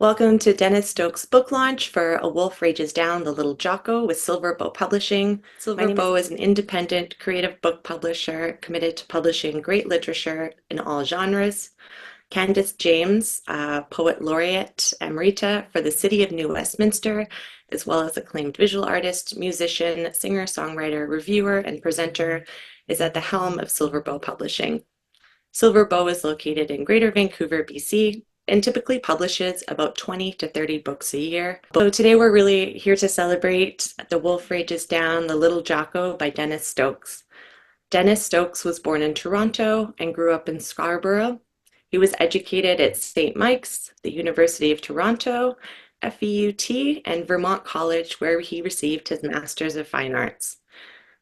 Welcome to Dennis Stokes' book launch for A Wolf Rages Down, The Little Jocko with Silver Bow Publishing. Silver Bow is an independent, creative book publisher committed to publishing great literature in all genres. Candace James, Poet Laureate Emerita for the City of New Westminster, as well as acclaimed visual artist, musician, singer-songwriter, reviewer, and presenter, is at the helm of Silver Bow Publishing. Silver Bow is located in Greater Vancouver, BC, and typically publishes about 20 to 30 books a year. So today we're really here to celebrate The Wolf Rages Down, The Little Jocko by Dennis Stokes. Dennis Stokes was born in Toronto and grew up in Scarborough. He was educated at St. Mike's, the University of Toronto, FEUT, and Vermont College, where he received his Master's of Fine Arts.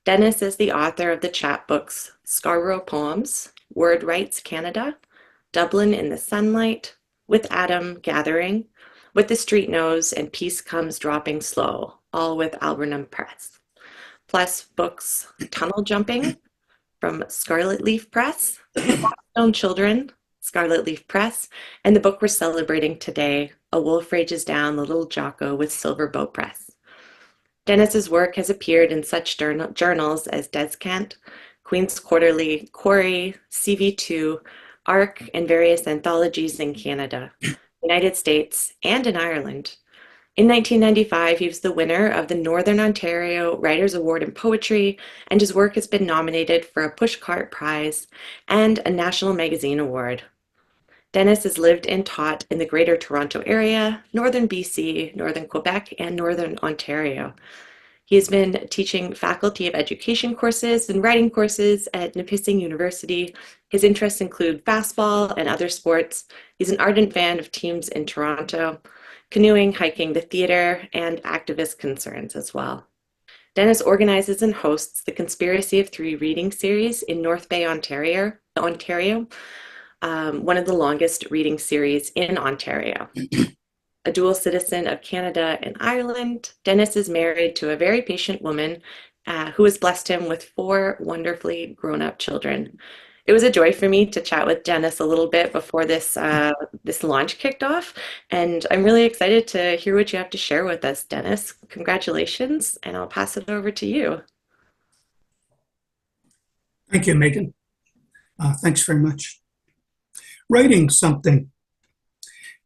Dennis is the author of the chapbooks Scarborough Poems, Word Rights Canada, Dublin in the Sunlight, With Adam Gathering, With the Street Knows, and Peace Comes Dropping Slow, all with Alburnum Press. Plus books Tunnel Jumping from Scarlet Leaf Press, Stone Children, Scarlet Leaf Press, and the book we're celebrating today, A Wolf Rages Down, The Little Jocko with Silver Bow Press. Dennis's work has appeared in such journals as Descant, Queen's Quarterly, Quarry, CV2, ARC, and various anthologies in Canada, United States, and in Ireland. In 1995, he was the winner of the Northern Ontario Writers' Award in Poetry, and his work has been nominated for a Pushcart Prize and a National Magazine Award. Dennis has lived and taught in the Greater Toronto Area, Northern BC, Northern Quebec, and Northern Ontario. He has been teaching Faculty of Education courses and writing courses at Nipissing University. His interests include fastball and other sports. He's an ardent fan of teams in Toronto, canoeing, hiking, the theater, and activist concerns as well. Dennis organizes and hosts the Conspiracy of Three reading series in North Bay, Ontario, one of the longest reading series in Ontario. A dual citizen of Canada and Ireland, Dennis is married to a very patient woman who has blessed him with 4 wonderfully grown-up children. It was a joy for me to chat with Dennis a little bit before this launch kicked off, and I'm really excited to hear what you have to share with us, Dennis. Congratulations, and I'll pass it over to you. Thank you, Megan. Thanks very much. Writing something.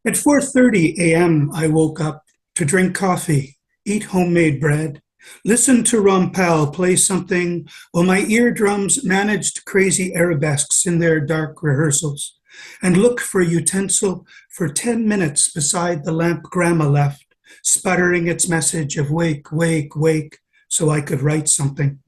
At 4:30 a.m., I woke up to drink coffee, eat homemade bread, listen to Rompel play something while my eardrums managed crazy arabesques in their dark rehearsals, and look for a utensil for 10 minutes beside the lamp Grandma left, sputtering its message of wake, wake, wake, so I could write something.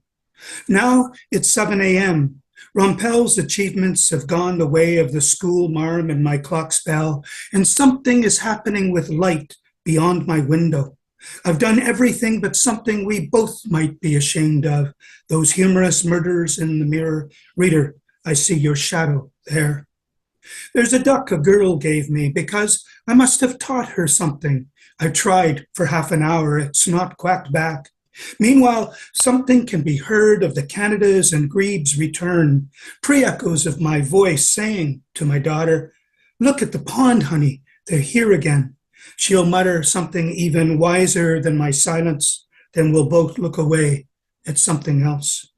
Now it's 7 a.m., Rompel's achievements have gone the way of the school marm and my clock's bell, and something is happening with light beyond my window. I've done everything but something we both might be ashamed of, those humorous murders in the mirror. Reader, I see your shadow there. There's a duck a girl gave me because I must have taught her something. I tried for half an hour, it's not quacked back. Meanwhile, something can be heard of the Canadas and Grebes' return, pre-echoes of my voice saying to my daughter, "Look at the pond, honey, they're here again." She'll mutter something even wiser than my silence, then we'll both look away at something else.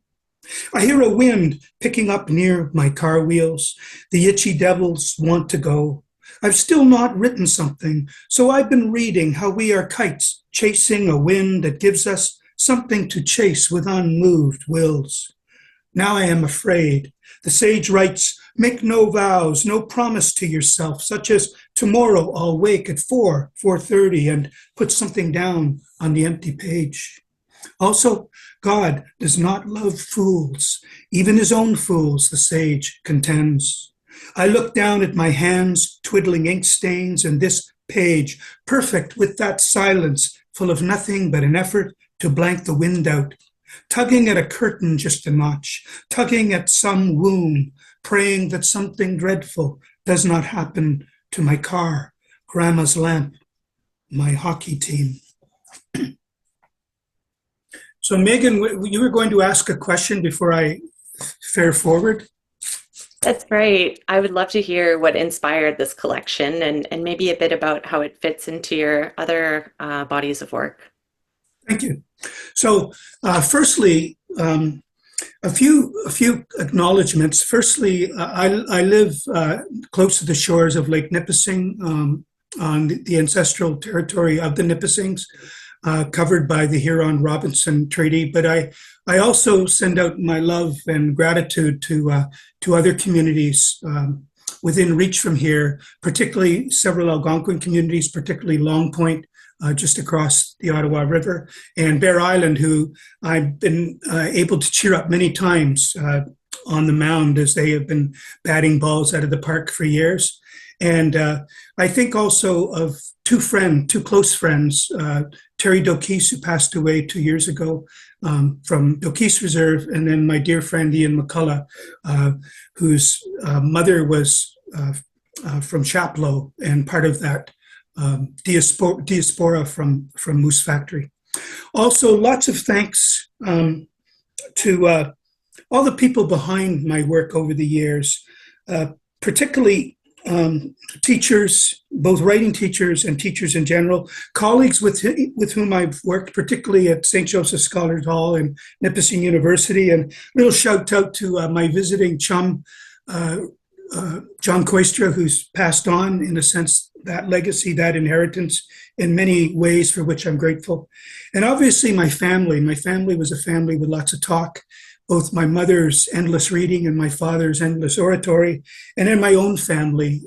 I hear a wind picking up near my car wheels. The itchy devils want to go. I've still not written something, so I've been reading how we are kites chasing a wind that gives us something to chase with unmoved wills. Now I am afraid. The sage writes, make no vows, no promise to yourself, such as tomorrow I'll wake at 4:30 and put something down on the empty page. Also, God does not love fools, even his own fools, the sage contends. I look down at my hands, twiddling ink stains, and this page, perfect with that silence, full of nothing but an effort to blank the wind out, tugging at a curtain just a notch, tugging at some wound, praying that something dreadful does not happen to my car, Grandma's lamp, my hockey team. So Megan, you were going to ask a question before I fare forward? That's great. I would love to hear what inspired this collection and maybe a bit about how it fits into your other bodies of work. Thank you. So, firstly, a few acknowledgments. Firstly, I live close to the shores of Lake Nipissing, on the ancestral territory of the Nipissings, covered by the Huron-Robinson Treaty. But I also send out my love and gratitude to other communities within reach from here, particularly several Algonquin communities, particularly Long Point, just across the Ottawa River, and Bear Island, who I've been able to cheer up many times on the mound as they have been batting balls out of the park for years. And I think also of two close friends, Terry Dokis, who passed away 2 years ago from Dokis Reserve, and then my dear friend Ian McCullough, whose mother was from Chapleau and part of that diaspora from Moose Factory. Also, lots of thanks to all the people behind my work over the years, particularly teachers, both writing teachers and teachers in general, colleagues with whom I've worked, particularly at St. Joseph Scholars Hall and Nipissing University. And a little shout out to my visiting chum, John Koistra, who's passed on, in a sense, that legacy, that inheritance in many ways for which I'm grateful. And obviously my family. My family was a family with lots of talk, both my mother's endless reading and my father's endless oratory, and in my own family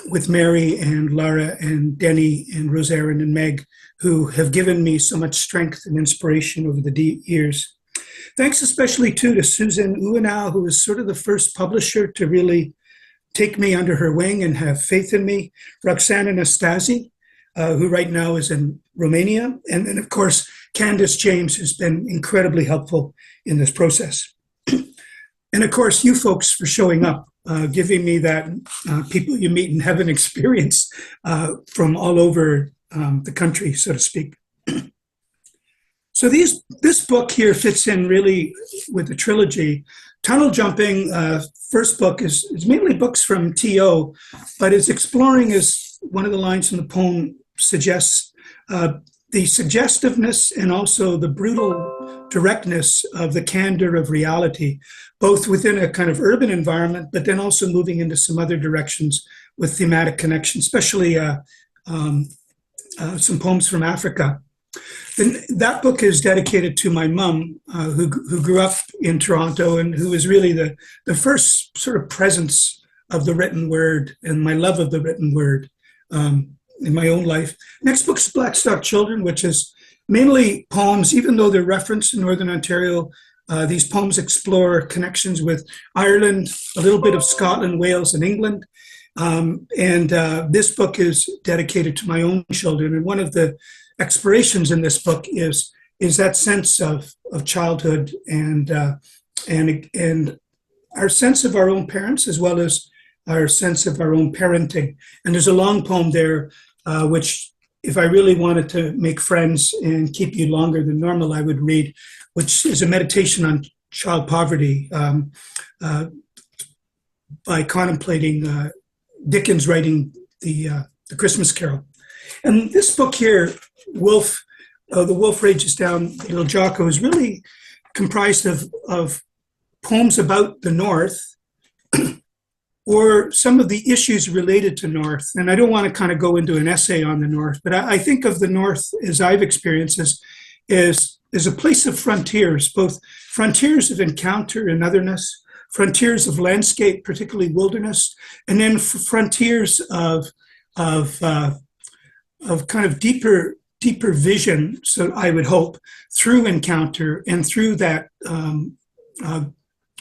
with Mary and Lara and Denny and Roserin and Meg, who have given me so much strength and inspiration over the years. Thanks especially too to Susan Uenow, who was sort of the first publisher to really take me under her wing and have faith in me. Roxana Nastasi, who right now is in Romania. And then, of course, Candace James, who's been incredibly helpful in this process. And, of course, you folks for showing up, giving me that people you meet in heaven experience from all over the country, so to speak. So this book here fits in really with the trilogy. Tunnel Jumping, first book, is mainly books from T.O., but it's exploring, as one of the lines from the poem suggests, the suggestiveness and also the brutal directness of the candor of reality, both within a kind of urban environment, but then also moving into some other directions with thematic connection, especially some poems from Africa. And that book is dedicated to my mom, who grew up in Toronto and who was really the first sort of presence of the written word and my love of the written word in my own life. Next book's Blackstock Children, which is mainly poems, even though they're referenced in Northern Ontario. These poems explore connections with Ireland, a little bit of Scotland, Wales, and England. And this book is dedicated to my own children. And one of the explorations in this book is that sense of childhood and our sense of our own parents, as well as our sense of our own parenting. And there's a long poem there, which, if I really wanted to make friends and keep you longer than normal, I would read, which is a meditation on child poverty by contemplating Dickens writing the Christmas Carol. And this book here, The Wolf Rages Down, Little Jocko, is really comprised of poems about the North or some of the issues related to North. And I don't want to kind of go into an essay on the North, but I think of the North, as I've experienced, as a place of frontiers, both frontiers of encounter and otherness, frontiers of landscape, particularly wilderness, and then frontiers of kind of deeper vision, so I would hope, through encounter and through that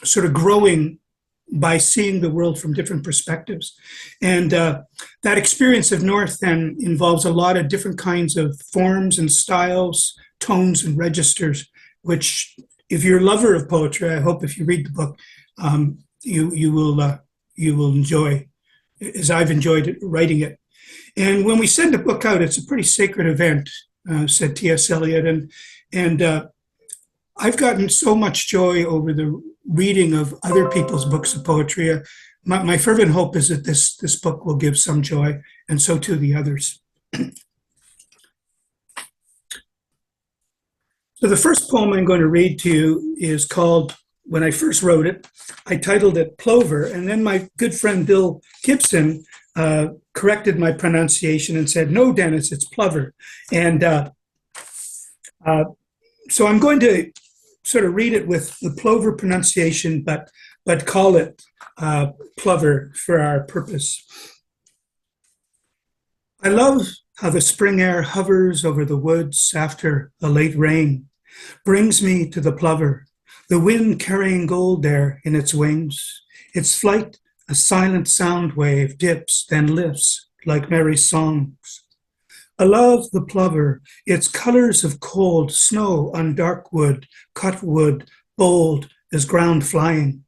sort of growing by seeing the world from different perspectives. And that experience of North then involves a lot of different kinds of forms and styles, tones and registers, which, if you're a lover of poetry, I hope if you read the book, you will enjoy, as I've enjoyed writing it. And when we send a book out, it's a pretty sacred event, said T.S. Eliot. And I've gotten so much joy over the reading of other people's books of poetry. My fervent hope is that this book will give some joy, and so too the others. So the first poem I'm going to read to you is called, when I first wrote it, I titled it Plover, and then my good friend Bill Gibson corrected my pronunciation and said, "No, Dennis, it's Plover." And so I'm going to sort of read it with the Plover pronunciation, but call it Plover for our purpose. I love how the spring air hovers over the woods after a late rain, brings me to the plover, the wind carrying gold there in its wings. Its flight, a silent sound wave, dips, then lifts like merry songs. I love the plover, its colors of cold snow on dark wood, cut wood, bold as ground flying.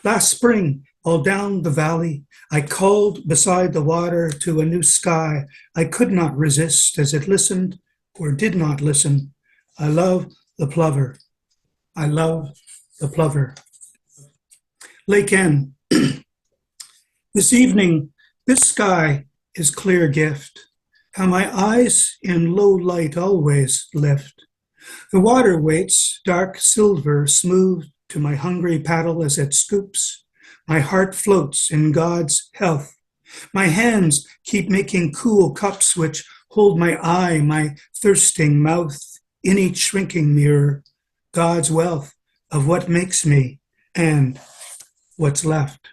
Last spring, all down the valley, I called beside the water to a new sky. I could not resist as it listened or did not listen. I love the plover. I love the plover. Lake N. This evening, this sky is clear gift. How my eyes in low light always lift. The water waits, dark silver, smooth to my hungry paddle as it scoops. My heart floats in God's health. My hands keep making cool cups which hold my eye, my thirsting mouth, in each shrinking mirror, God's wealth of what makes me and what's left.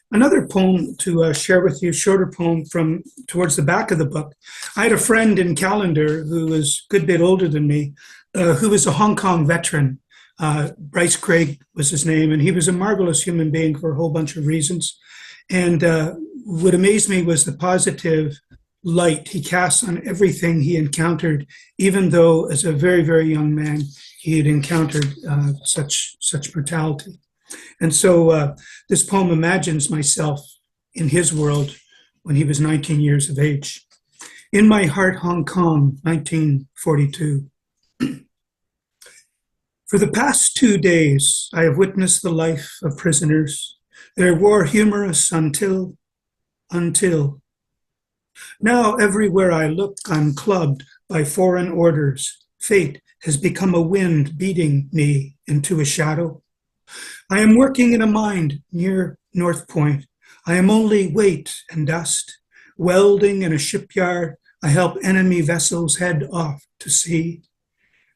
Another poem to share with you, shorter poem from towards the back of the book. I had a friend in Callender who was a good bit older than me, who was a Hong Kong veteran. Bryce Craig was his name, and he was a marvelous human being for a whole bunch of reasons. And what amazed me was the positive light he casts on everything he encountered, even though as a very, very young man, he had encountered such brutality. And so this poem imagines myself in his world when he was 19 years of age. In my heart, Hong Kong, 1942. For the past 2 days, I have witnessed the life of prisoners, their war humorous until. Now everywhere I look, I'm clubbed by foreign orders. Fate has become a wind beating me into a shadow. I am working in a mine near North Point. I am only weight and dust. Welding in a shipyard, I help enemy vessels head off to sea.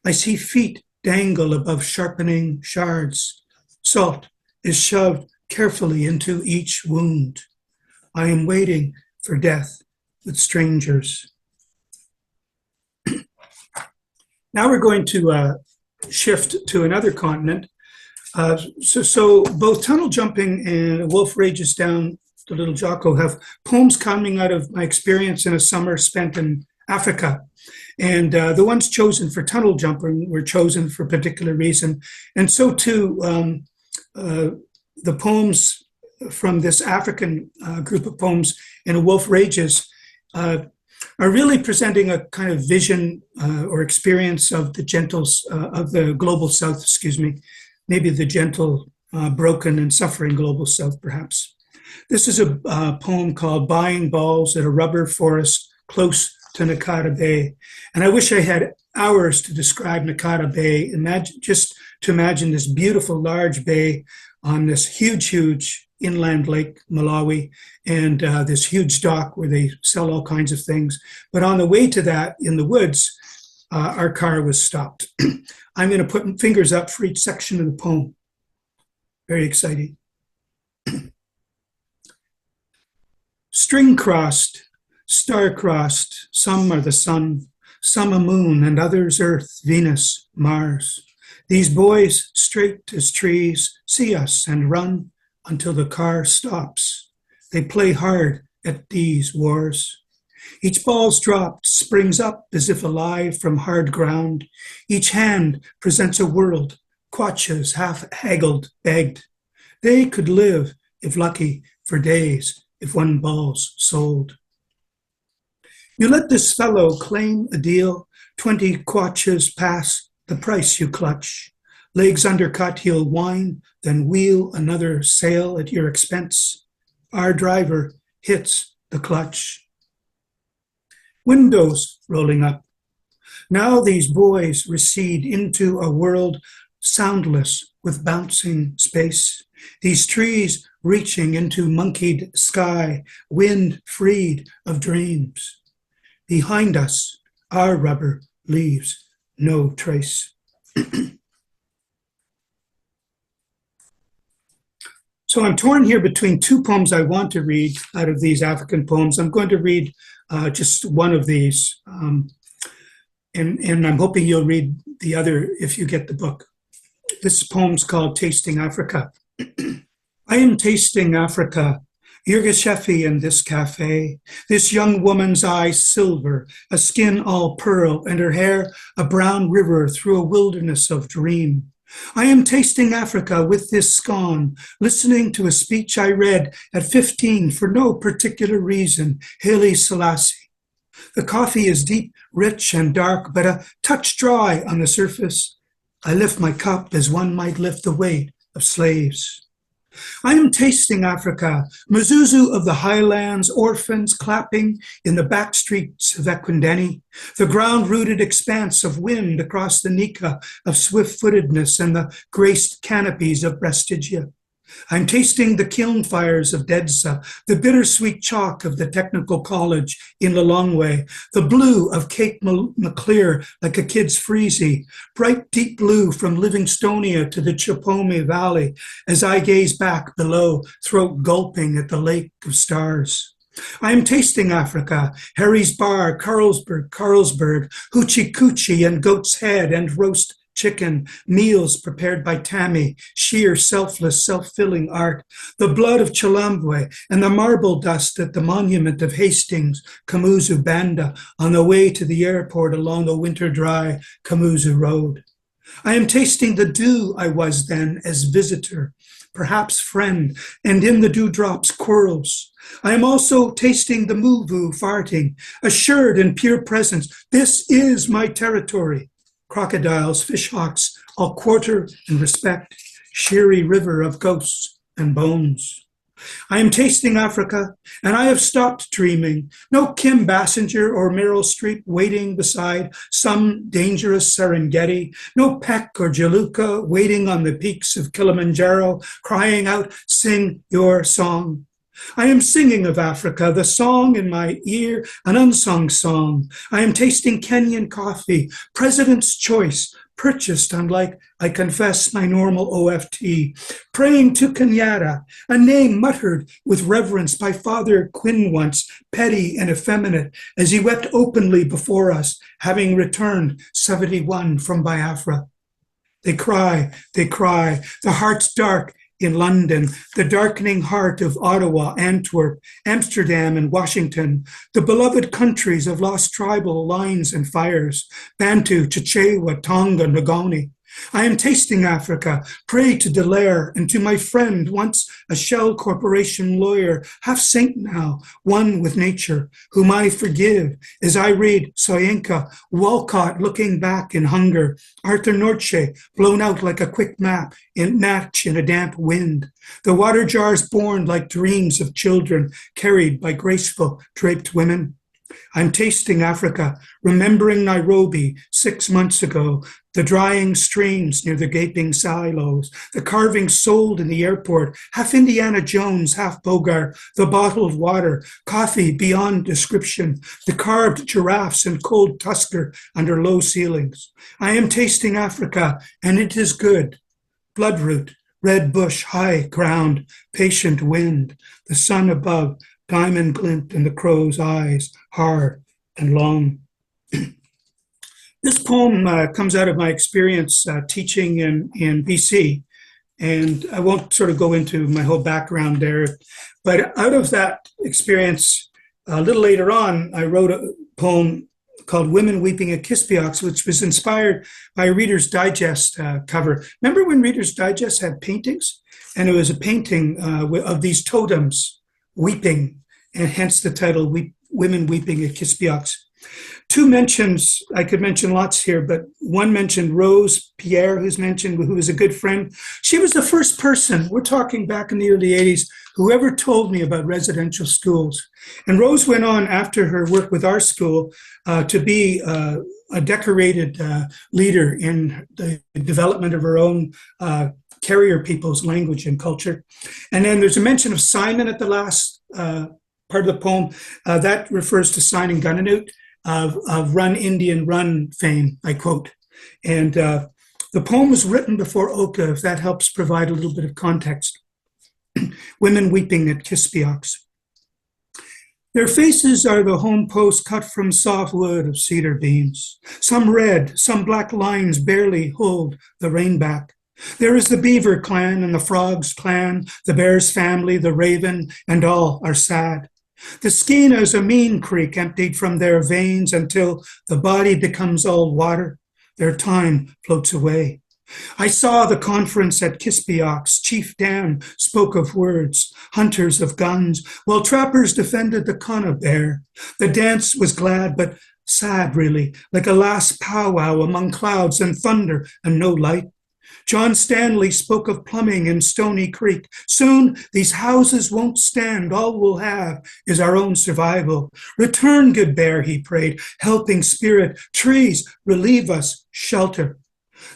I see feet dangle above sharpening shards. Salt is shoved carefully into each wound. I am waiting for death with strangers. Now we're going to shift to another continent. So both Tunnel Jumping and A Wolf Rages Down the Little Jocko have poems coming out of my experience in a summer spent in Africa. And the ones chosen for Tunnel Jumping were chosen for a particular reason. And so too, the poems from this African group of poems in A Wolf Rages are really presenting a kind of vision or experience of the of the global South, maybe the gentle, broken and suffering global South, perhaps. This is a poem called Buying Balls at a Rubber Forest Close to Nakata Bay. And I wish I had hours to describe Nakata Bay. Imagine this beautiful large bay on this huge inland lake, Malawi, and this huge dock where they sell all kinds of things. But on the way to that, in the woods, our car was stopped. I'm going to put fingers up for each section of the poem. Very exciting. String crossed, star crossed, some are the sun, some a moon, and others Earth, Venus, Mars. These boys, straight as trees, see us and run until the car stops. They play hard at these wars. Each ball's dropped springs up as if alive from hard ground. Each hand presents a world, quatches half haggled, begged. They could live, if lucky, for days, if one ball's sold. You let this fellow claim a deal, 20 quatches pass the price you clutch. Legs undercut, he'll whine, then wheel another sail at your expense. Our driver hits the clutch. Windows rolling up. Now these boys recede into a world soundless with bouncing space. These trees reaching into monkeyed sky, wind freed of dreams. Behind us, our rubber leaves no trace. So I'm torn here between two poems I want to read out of these African poems. I'm going to read just one of these, and I'm hoping you'll read the other if you get the book. This poem's called Tasting Africa. I am tasting Africa, Yirgacheffe in this cafe, this young woman's eyes silver, a skin all pearl, and her hair a brown river through a wilderness of dream. I am tasting Africa with this scone, listening to a speech I read at 15 for no particular reason, Haile Selassie. The coffee is deep, rich, and dark, but a touch dry on the surface. I lift my cup as one might lift the weight of slaves. I am tasting Africa, Mzuzu of the highlands, orphans clapping in the back streets of Ekwindeni, the ground-rooted expanse of wind across the Nika of swift-footedness and the graced canopies of Brestigia. I'm tasting the kiln fires of Dedsa, the bittersweet chalk of the Technical College in Lilongwe, the blue of Cape Maclear like a kid's freezy, bright deep blue from Livingstonia to the Chipome Valley as I gaze back below, throat gulping at the lake of stars. I am tasting Africa, Harry's Bar, Carlsberg, Hoochie Coochie and Goat's Head and roast chicken, meals prepared by Tammy, sheer, selfless, self-filling art, the blood of Chilambwe, and the marble dust at the monument of Hastings, Kamuzu Banda, on the way to the airport along the winter-dry Kamuzu Road. I am tasting the dew I was then as visitor, perhaps friend, and in the dewdrops quarrels. I am also tasting the muvu farting, assured in pure presence, this is my territory. Crocodiles, fishhawks, all quarter and respect, sheery river of ghosts and bones. I am tasting Africa, and I have stopped dreaming. No Kim Basinger or Meryl Streep waiting beside some dangerous Serengeti. No Peck or Jaluka waiting on the peaks of Kilimanjaro, crying out, sing your song. I am singing of Africa, the song in my ear, an unsung song. I am tasting Kenyan coffee, President's Choice, purchased unlike, I confess, my normal OFT. Praying to Kenyatta, a name muttered with reverence by Father Quinn once, petty and effeminate, as he wept openly before us, having returned 71 from Biafra. They cry, the heart's dark, in London, the darkening heart of Ottawa, Antwerp, Amsterdam, and Washington, the beloved countries of lost tribal lines and fires, Bantu, Chichewa, Tonga, Ngoni. I am tasting Africa, pray to Dallaire and to my friend, once a Shell Corporation lawyer, half saint now, one with nature, whom I forgive as I read Soyinka, Walcott looking back in hunger, Arthur Norche blown out like a quick map in Natch in a damp wind, the water jars born like dreams of children carried by graceful draped women. I'm tasting Africa, remembering Nairobi 6 months ago, the drying streams near the gaping silos, the carvings sold in the airport, half Indiana Jones, half Bogart, the bottled water, coffee beyond description, the carved giraffes and cold Tusker under low ceilings. I am tasting Africa, and it is good. Bloodroot, red bush, high ground, patient wind, the sun above, diamond glint in the crow's eyes, hard and long. This poem comes out of my experience teaching in BC, and I won't sort of go into my whole background there, but out of that experience, a little later on, I wrote a poem called Women Weeping at Kispiox, which was inspired by a Reader's Digest cover. Remember when Reader's Digest had paintings? And it was a painting of these totems weeping, and hence the title Women Weeping at Kispiox. Two mentions, I could mention lots here, but one mentioned Rose Pierre, who was a good friend. She was the first person, we're talking back in the early 80s, who ever told me about residential schools. And Rose went on after her work with our school to be a decorated leader in the development of her own carrier people's language and culture. And then there's a mention of Simon at the last part of the poem. That refers to Simon Gunanoot of Run Indian Run fame, I quote. And the poem was written before Oka, if that helps provide a little bit of context. Women weeping at Kispiox. Their faces are the home posts cut from soft wood of cedar beams. Some red, some black lines barely hold the rain back. There is the beaver clan and the frogs clan, the bear's family, the raven, and all are sad. The Skeena is a mean creek emptied from their veins until the body becomes all water. Their time floats away. I saw the conference at Kispiox. Chief Dan spoke of words, hunters of guns, while trappers defended the Kana bear. The dance was glad, but sad, really, like a last powwow among clouds and thunder and no light. John Stanley spoke of plumbing in Stony Creek. Soon these houses won't stand. All we'll have is our own survival. Return, good bear, he prayed. Helping spirit, trees, relieve us, shelter.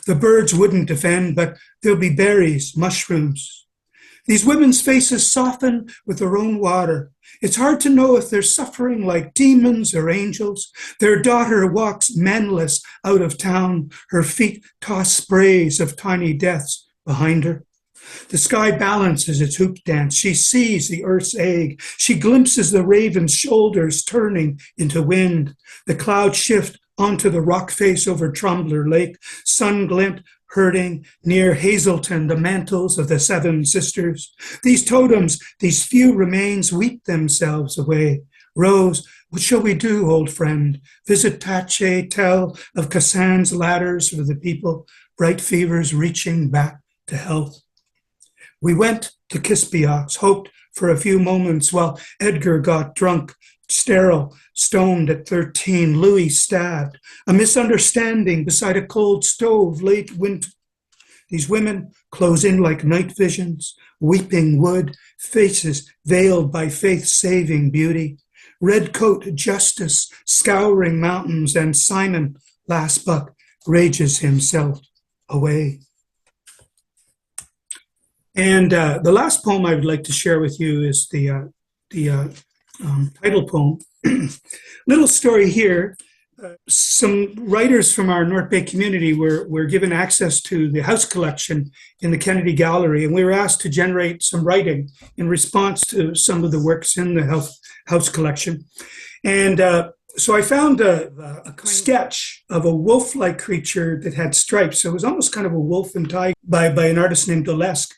The birds wouldn't defend, but there'll be berries, mushrooms. These women's faces soften with their own water. It's hard to know if they're suffering like demons or angels. Their daughter walks manless out of town. Her feet toss sprays of tiny deaths behind her. The sky balances its hoop dance. She sees the earth's egg. She glimpses the raven's shoulders turning into wind. The clouds shift onto the rock face over Trumbler Lake. Sun glint herding near Hazelton, the mantles of the Seven Sisters. These totems, these few remains, weep themselves away. Rose, what shall we do, old friend? Visit Tache, tell of Kassan's ladders for the people, bright fevers reaching back to health. We went to Kispiox, hoped for a few moments while Edgar got drunk, sterile, stoned at 13, Louis stabbed, a misunderstanding beside a cold stove late winter. These women close in like night visions, weeping wood, faces veiled by faith-saving beauty. Red coat justice scouring mountains, and Simon, last buck, rages himself away. And the last poem I would like to share with you is the title poem. Little story here. Some writers from our North Bay community were given access to the house collection in the Kennedy Gallery, and we were asked to generate some writing in response to some of the works in the house collection. And so I found a sketch of a wolf-like creature that had stripes. So it was almost kind of a wolf and tiger by an artist named Dolesque.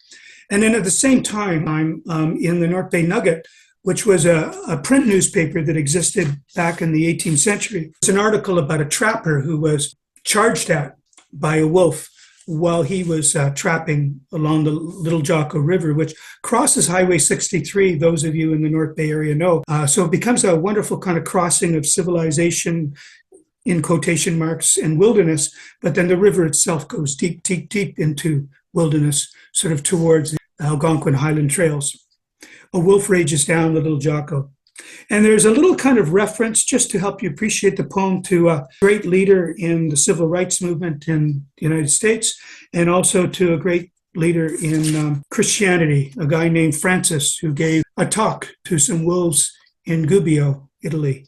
And then at the same time, I'm in the North Bay Nugget, which was a print newspaper that existed back in the 18th century. It's an article about a trapper who was charged at by a wolf while he was trapping along the Little Jocko River, which crosses Highway 63, those of you in the North Bay area know. So it becomes a wonderful kind of crossing of civilization, in quotation marks, and wilderness, but then the river itself goes deep, deep, deep into wilderness, sort of towards the Algonquin Highland Trails. A wolf rages down the Little Jocko. And there's a little kind of reference, just to help you appreciate the poem, to a great leader in the civil rights movement in the United States, and also to a great leader in Christianity, a guy named Francis, who gave a talk to some wolves in Gubbio, Italy.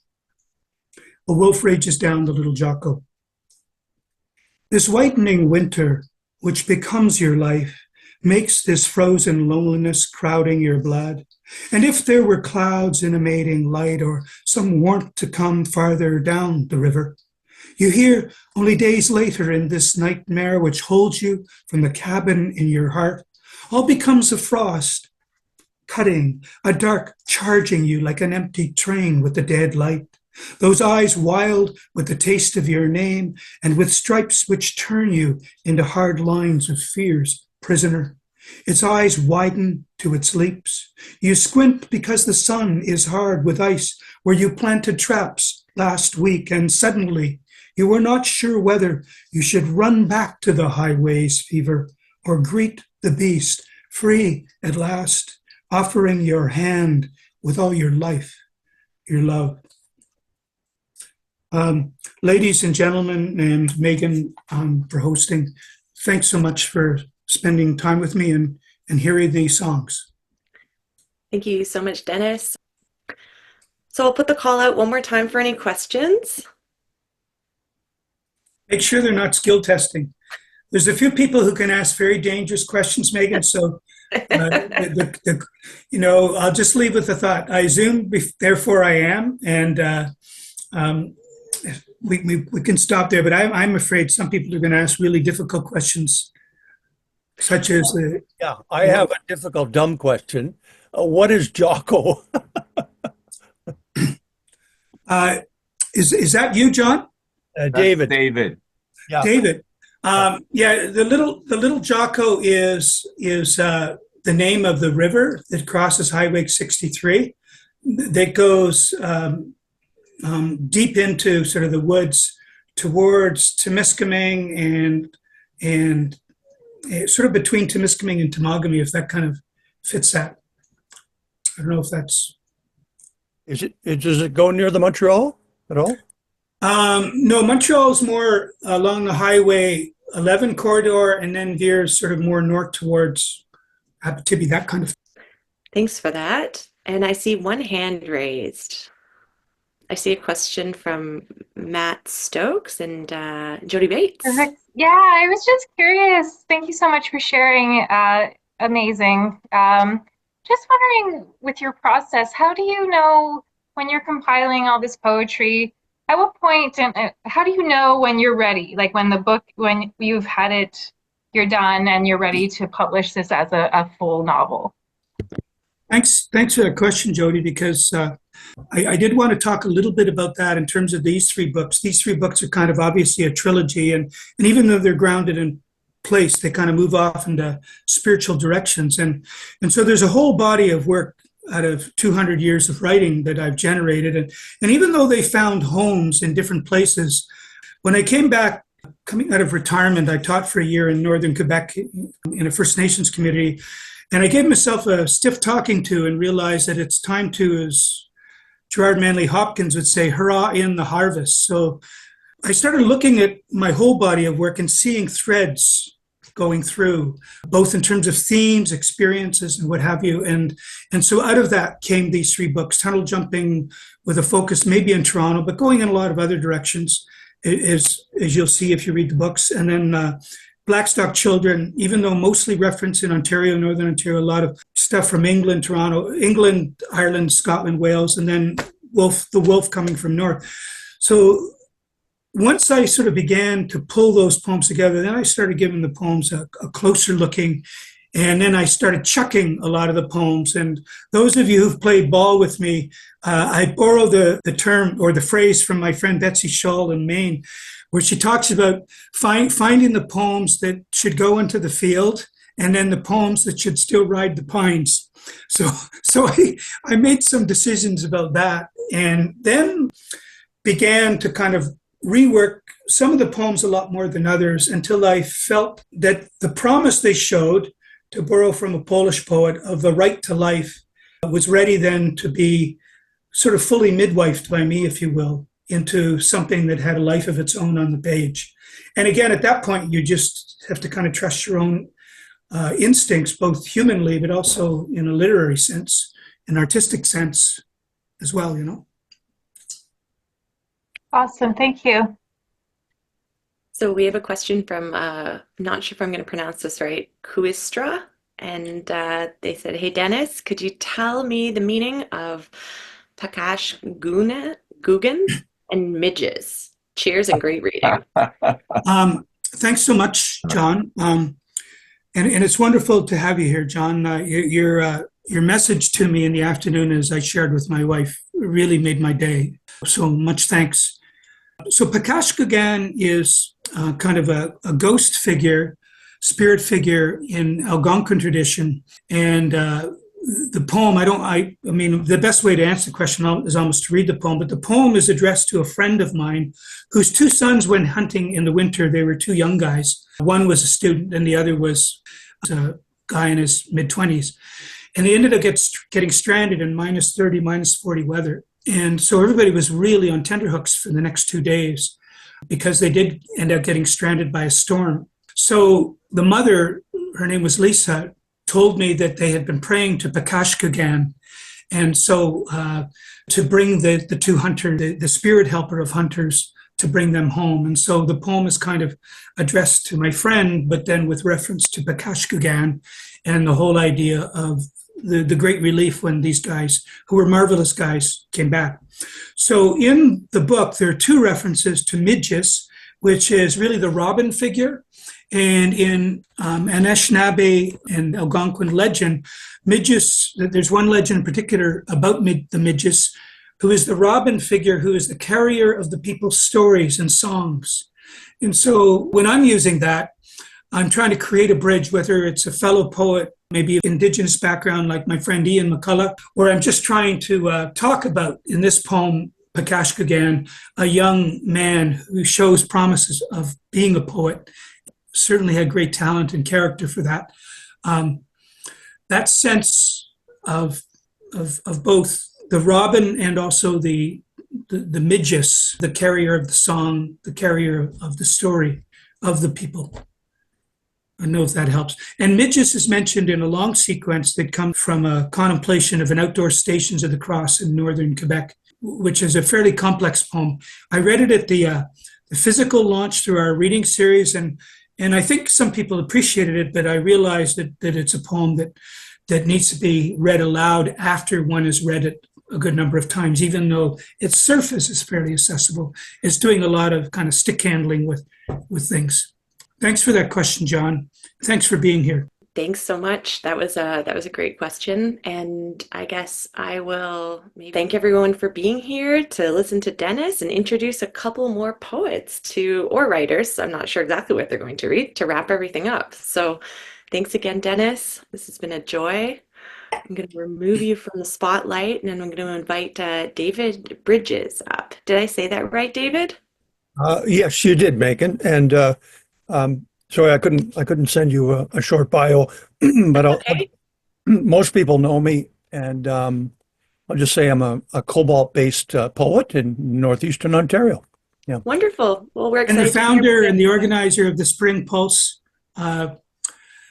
A wolf rages down the Little Jocko. This whitening winter, which becomes your life, makes this frozen loneliness crowding your blood. And if there were clouds intimating light or some warmth to come farther down the river, you hear only days later in this nightmare which holds you from the cabin in your heart, all becomes a frost, cutting, a dark charging you like an empty train with the dead light. Those eyes wild with the taste of your name and with stripes which turn you into hard lines of fear's prisoner. Its eyes widen to its leaps. You squint because the sun is hard with ice where you planted traps last week, and suddenly you were not sure whether you should run back to the highways fever or greet the beast, free at last, offering your hand with all your life, your love. Ladies and gentlemen, and Megan, for hosting, thanks so much for spending time with me and hearing these songs. Thank you so much, Dennis. So I'll put the call out one more time for any questions. Make sure they're not skill testing. There's a few people who can ask very dangerous questions, Megan. So, I'll just leave with the thought. I assume, therefore I am, and we can stop there. But I'm afraid some people are going to ask really difficult questions, such as I have a difficult, dumb question. What is Jocko? Is that you, John? David. David. Yeah. David. The little Jocko is the name of the river that crosses Highway 63 that goes deep into sort of the woods towards Temiskaming and sort of between Temiskaming and Temagami, if that kind of fits that. I don't know if that's. Does it go near the Montreal at all? No, Montreal's more along the Highway 11 corridor and then veers sort of more north towards Abitibi, that kind of. Thanks for that. And I see one hand raised. I see a question from Matt Stokes and Jody Bates. Perfect. Yeah, I was just curious. Thank you so much for sharing. Amazing. Just wondering, with your process, how do you know when you're compiling all this poetry? At what point, and how do you know when you're ready? Like when you've had it, you're done, and you're ready to publish this as a full novel? Thanks for that question, Jody, because I did want to talk a little bit about that in terms of these three books. These three books are kind of obviously a trilogy, and even though they're grounded in place, they kind of move off into spiritual directions. And so there's a whole body of work out of 200 years of writing that I've generated. And even though they found homes in different places, when I came back, coming out of retirement, I taught for a year in Northern Quebec in a First Nations community. And I gave myself a stiff talking to and realized that it's time to, as Gerard Manley Hopkins would say, hurrah in the harvest. So I started looking at my whole body of work and seeing threads going through, both in terms of themes, experiences, and what have you. And so out of that came these three books, Tunnel Jumping with a focus maybe in Toronto, but going in a lot of other directions, as you'll see if you read the books. And then Blackstock Children, even though mostly referenced in Ontario, Northern Ontario, a lot of stuff from England, Toronto, England, Ireland, Scotland, Wales, and then the wolf coming from north. So once I sort of began to pull those poems together, then I started giving the poems a closer looking, and then I started chucking a lot of the poems. And those of you who've played ball with me, I borrow the term or the phrase from my friend Betsy Shaw in Maine, where she talks about finding the poems that should go into the field and then the poems that should still ride the pines. So I made some decisions about that, and then began to kind of rework some of the poems a lot more than others until I felt that the promise they showed, to borrow from a Polish poet, of the right to life was ready then to be sort of fully midwifed by me, if you will, into something that had a life of its own on the page. And again, at that point, you just have to kind of trust your own instincts, both humanly, but also in a literary sense, an artistic sense as well, you know. Awesome, thank you. So we have a question from, not sure if I'm going to pronounce this right, Kuistra. And they said, hey, Dennis, could you tell me the meaning of Pakash Guggen and midges? Cheers and great reading. Thanks so much, John. And it's wonderful to have you here, John. Your message to me in the afternoon, as I shared with my wife, really made my day. So much thanks. So Pakash Guggen is kind of a ghost figure, spirit figure in Algonquin tradition. And the poem, I mean, the best way to answer the question is almost to read the poem, but the poem is addressed to a friend of mine whose two sons went hunting in the winter. They were two young guys. One was a student and the other was a guy in his mid-20s. And they ended up getting stranded in minus 30, minus 40 weather. And so everybody was really on tenterhooks for the next 2 days because they did end up getting stranded by a storm. So the mother, her name was Lisa, told me that they had been praying to Pakashkagan. And so to bring the two hunters, the spirit helper of hunters, to bring them home. And so the poem is kind of addressed to my friend, but then with reference to Pakashkagan and the whole idea of the great relief when these guys, who were marvelous guys, came back. So in the book, there are two references to Midgis, which is really the Robin figure. And in Anishinaabe and Algonquin legend, Midgis, there's one legend in particular about the Midgis, who is the Robin figure, who is the carrier of the people's stories and songs. And so when I'm using that, I'm trying to create a bridge, whether it's a fellow poet, maybe Indigenous background like my friend Ian McCullough, or I'm just trying to talk about, in this poem, Pakashkagan, a young man who shows promises of being a poet, certainly had great talent and character for that. That sense of both the Robin and also the Midgis, the carrier of the song, the carrier of the story of the people. I don't know if that helps. And Midgis is mentioned in a long sequence that comes from a contemplation of an outdoor Stations of the Cross in northern Quebec, which is a fairly complex poem. I read it at the physical launch through our reading series, and I think some people appreciated it, but I realized that it's a poem that needs to be read aloud after one has read it a good number of times, even though its surface is fairly accessible. It's doing a lot of kind of stick handling with things. Thanks for that question, John. Thanks for being here. Thanks so much. That was a great question. And I guess I will maybe thank everyone for being here to listen to Dennis and introduce a couple more poets or writers. I'm not sure exactly what they're going to read to wrap everything up. So thanks again, Dennis. This has been a joy. I'm going to remove you from the spotlight, and then I'm going to invite David Bridges up. Did I say that right, David? Yes, you did, Megan. And sorry, I couldn't send you a short bio, but Okay. Most people know me, and I'll just say I'm a Cobalt-based poet in northeastern Ontario. Yeah. Wonderful. Well, we're And excited the to hear founder from and the you. organizer of the Spring Pulse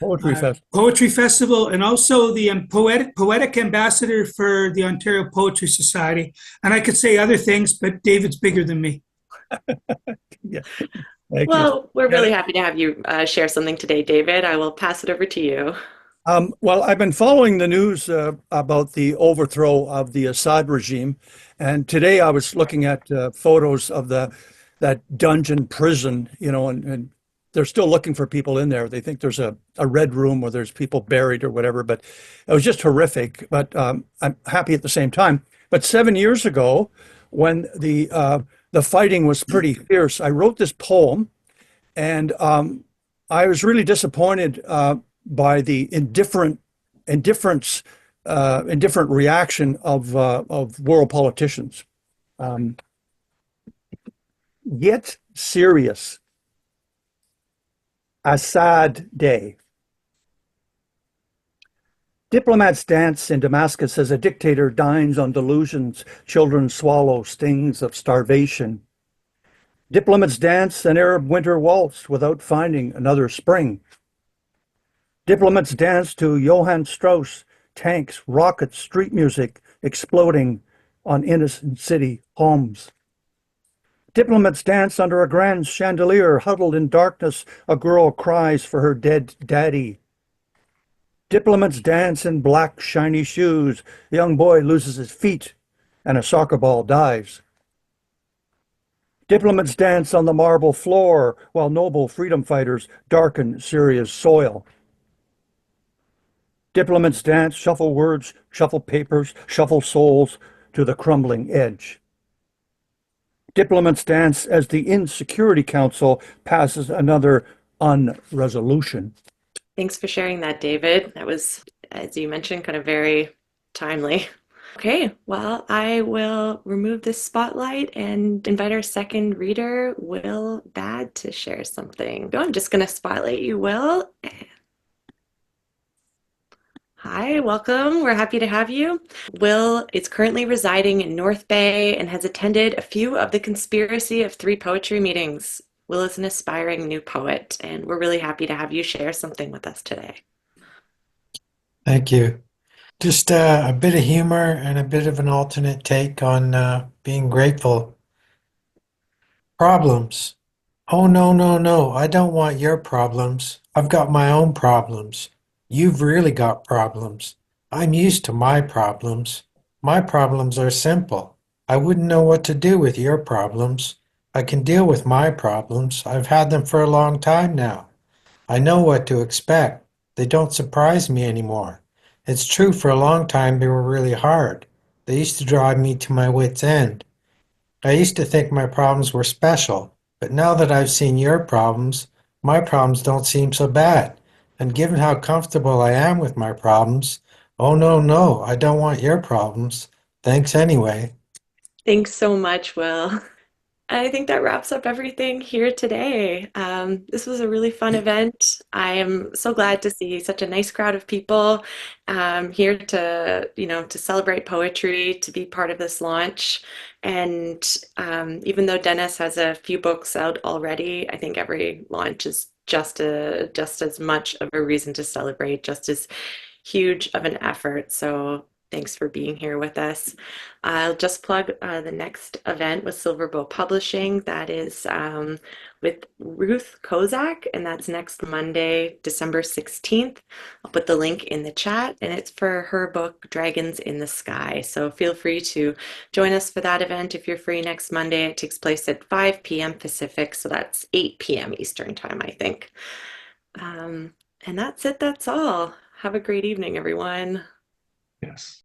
Poetry Festival. and also the poetic ambassador for the Ontario Poetry Society. And I could say other things, but David's bigger than me. Yeah. Thank you. Well, we're really happy to have you share something today, David. I will pass it over to you. Well, I've been following the news about the overthrow of the Assad regime, and today I was looking at photos of that dungeon prison, and they're still looking for people in there. They think there's a red room where there's people buried or whatever, but it was just horrific. But I'm happy at the same time. But 7 years ago, when the fighting was pretty fierce, I wrote this poem, and I was really disappointed by the indifferent reaction of world politicians. Yet serious, Assad Day. Diplomats dance in Damascus as a dictator dines on delusions. Children swallow stings of starvation. Diplomats dance an Arab winter waltz without finding another spring. Diplomats dance to Johann Strauss, tanks, rockets, street music exploding on innocent city homes. Diplomats dance under a grand chandelier, huddled in darkness. A girl cries for her dead daddy. Diplomats dance in black, shiny shoes. A young boy loses his feet, and a soccer ball dives. Diplomats dance on the marble floor, while noble freedom fighters darken Syria's soil. Diplomats dance, shuffle words, shuffle papers, shuffle souls to the crumbling edge. Diplomats dance as the Insecurity Council passes another unresolution. Thanks for sharing that, David. That was as you mentioned, kind of very timely. Okay, well, I will remove this spotlight and invite our second reader, Will Bad, to share something. I'm just going to spotlight you, Will. Hi, welcome. We're happy to have you. Will is currently residing in North Bay and has attended a few of the Conspiracy of Three poetry meetings. Will is an aspiring new poet, and we're really happy to have you share something with us today. Thank you. Just a bit of humor and a bit of an alternate take on being grateful. Problems. Oh, no, no, no. I don't want your problems. I've got my own problems. You've really got problems. I'm used to my problems. My problems are simple. I wouldn't know what to do with your problems. I can deal with my problems. I've had them for a long time now. I know what to expect. They don't surprise me anymore. It's true, for a long time they were really hard. They used to drive me to my wits' end. I used to think my problems were special, but now that I've seen your problems, my problems don't seem so bad. And given how comfortable I am with my problems, oh no, no, I don't want your problems. Thanks anyway. Thanks so much, Will. I think that wraps up everything here today. This was a really fun event. I am so glad to see such a nice crowd of people here to, to celebrate poetry, to be part of this launch. And even though Dennis has a few books out already, I think every launch is just as much of a reason to celebrate, just as huge of an effort. So thanks for being here with us. I'll just plug the next event with Silverbow Publishing. That is with Ruth Kozak, and that's next Monday, December 16th. I'll put the link in the chat, and it's for her book, Dragons in the Sky. So feel free to join us for that event if you're free next Monday. It takes place at 5 p.m. Pacific, so that's 8 p.m. Eastern Time, I think. And that's it, that's all. Have a great evening, everyone. Yes.